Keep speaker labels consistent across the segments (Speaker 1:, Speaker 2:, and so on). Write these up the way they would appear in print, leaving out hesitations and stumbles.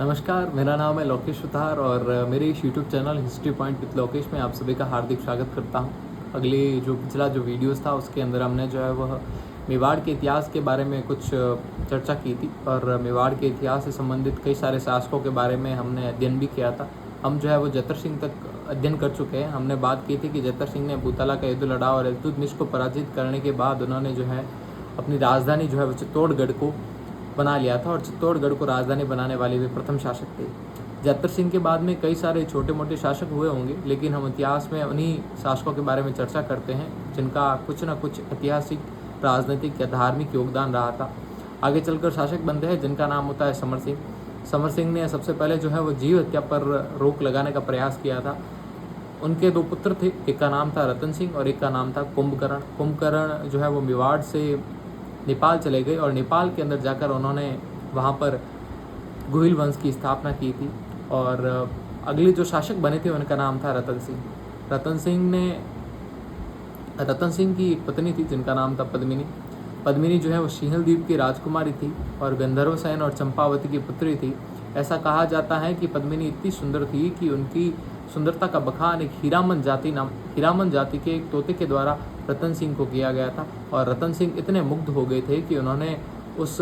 Speaker 1: नमस्कार, मेरा नाम है लोकेश सुथार और मेरे इस YouTube channel history point with Lokesh में आप सभी का हार्दिक स्वागत करता हूं। अगले पिछला वीडियोस था उसके अंदर हमने जो है वह मेवाड़ के इतिहास के बारे में कुछ चर्चा की थी और मेवाड़ के इतिहास से संबंधित कई सारे शासकों के बारे में हमने अध्ययन भी किया था। हम जो है वो जतर सिंह तक अध्ययन कर चुके हैं। हमने बात की थी कि जतर सिंह ने भूतला का युद्ध लड़ा और इल्तुतमिश को पराजित करने के बाद उन्होंने जो है अपनी राजधानी जो है वो चित्तौड़गढ़ को बना लिया था और चित्तौड़गढ़ को राजधानी बनाने वाले वे प्रथम शासक थे। जतर सिंह के बाद में कई सारे छोटे मोटे शासक हुए होंगे, लेकिन हम इतिहास में उन्हीं शासकों के बारे में चर्चा करते हैं जिनका कुछ न कुछ ऐतिहासिक, राजनीतिक या धार्मिक योगदान रहा था। आगे चलकर शासक बनते हैं जिनका नाम होता है समर सिंह। समर सिंह ने सबसे पहले जो है वो जीव हत्या पर रोक लगाने का प्रयास किया था। उनके दो पुत्र थे, एक का नाम था रतन सिंह और एक का नाम था कुंभकर्ण। कुंभकर्ण जो है वो मेवाड़ से नेपाल चले गए और नेपाल के अंदर जाकर उन्होंने वहाँ पर गुहिल वंश की स्थापना की थी और अगले जो शासक बने थे उनका नाम था रतन सिंह। रतन सिंह की एक पत्नी थी जिनका नाम था पद्मिनी। पद्मिनी जो है वो सिंहल द्वीप की राजकुमारी थी और गंधर्वसेन और चंपावती की पुत्री थी। ऐसा कहा जाता है कि पद्मिनी इतनी सुंदर थी कि उनकी सुंदरता का बखान एक हीरामन जाति के एक तोते के द्वारा रतन सिंह को किया गया था और रतन सिंह इतने मुग्ध हो गए थे कि उन्होंने उस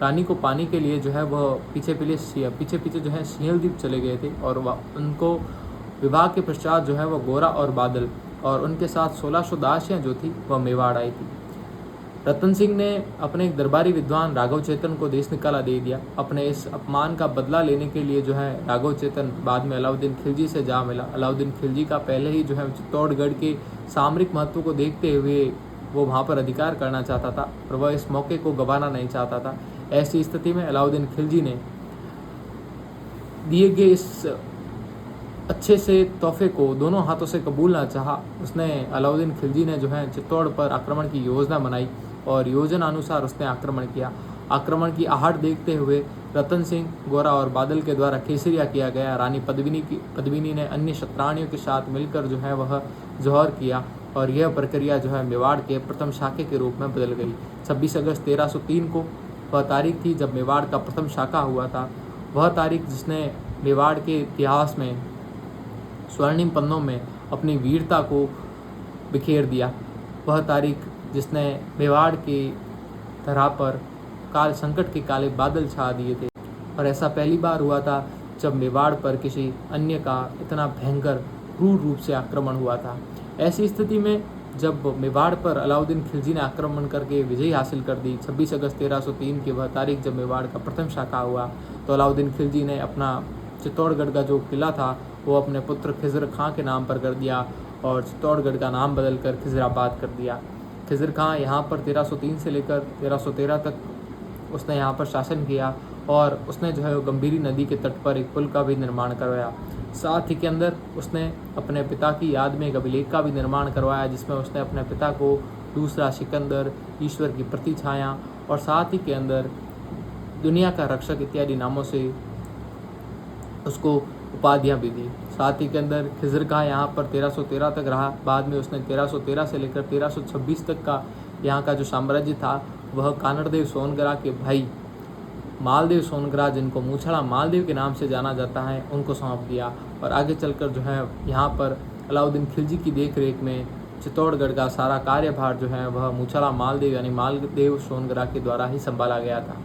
Speaker 1: रानी को पाने के लिए जो है वह पीछे पीछे जो है सिंहल द्वीप चले गए थे और उनको विवाह के पश्चात जो है वह गोरा और बादल और उनके साथ 1600 दासियाँ जो थी वह मेवाड़ आई थी। रतन सिंह ने अपने एक दरबारी विद्वान राघव चेतन को देश निकाला दे दिया। अपने इस अपमान का बदला लेने के लिए जो है राघव चेतन बाद में अलाउद्दीन खिलजी से जा मिला। अलाउद्दीन खिलजी का पहले ही जो है चित्तौड़गढ़ के सामरिक महत्व को देखते हुए वो वहाँ पर अधिकार करना चाहता था और वह इस मौके को गंवाना नहीं चाहता था। ऐसी स्थिति में अलाउद्दीन खिलजी ने दिए गए इस अच्छे से तोहफे को दोनों हाथों से कबूलना चाहा। उसने अलाउद्दीन खिलजी ने जो है चित्तौड़ पर आक्रमण की योजना बनाई और योजना अनुसार उसने आक्रमण किया। आक्रमण की आहट देखते हुए रतन सिंह, गोरा और बादल के द्वारा केसरिया किया गया। रानी पद्मिनी ने अन्य क्षत्राणियों के साथ मिलकर जो है वह जौहर किया और यह प्रक्रिया जो है मेवाड़ के प्रथम शाखे के रूप में बदल गई। 26 अगस्त 1303 को वह तारीख थी जब मेवाड़ का प्रथम शाखा हुआ था। वह तारीख जिसने मेवाड़ के इतिहास में स्वर्णिम पन्नों में अपनी वीरता को बिखेर दिया। वह तारीख जिसने मेवाड़ की धरा पर काल संकट के काले बादल छा दिए थे और ऐसा पहली बार हुआ था जब मेवाड़ पर किसी अन्य का इतना भयंकर क्रूर रूप से आक्रमण हुआ था। ऐसी स्थिति में जब मेवाड़ पर अलाउद्दीन खिलजी ने आक्रमण करके विजय हासिल कर दी, 26 अगस्त 1303 की वह तारीख जब मेवाड़ का प्रथम शाखा हुआ, तो अलाउद्दीन खिलजी ने अपना चित्तौड़गढ़ का जो किला था वो अपने पुत्र खिज़र खां के नाम पर कर दिया और चित्तौड़गढ़ का नाम बदलकर खिज़राबाद कर दिया। खिज़र खां यहाँ पर 1303 से लेकर 1313 तक उसने यहाँ पर शासन किया और उसने जो है वो गंभीरी नदी के तट पर एक पुल का भी निर्माण करवाया। साथ ही के अंदर उसने अपने पिता की याद में एक अभिलेख का भी निर्माण करवाया जिसमें उसने अपने पिता को दूसरा सिकंदर, ईश्वर की प्रतिछाया और साथ ही के अंदर दुनिया का रक्षक इत्यादि नामों से उसको उपाधियाँ भी दी। साथ ही के अंदर खिज़र खां यहाँ पर 1313 तक रहा। बाद में उसने 1313 से लेकर 1326 तक का यहाँ का जो साम्राज्य था वह कानड़देव सोनगरा के भाई मालदेव सोनगरा, जिनको मूछड़ा मालदेव के नाम से जाना जाता है, उनको सौंप दिया और आगे चलकर जो है यहाँ पर अलाउद्दीन खिलजी की देख रेख में चित्तौड़गढ़ का सारा कार्यभार जो है वह मूछड़ा मालदेव यानी मालदेव सोनगरा के द्वारा ही संभाला गया था।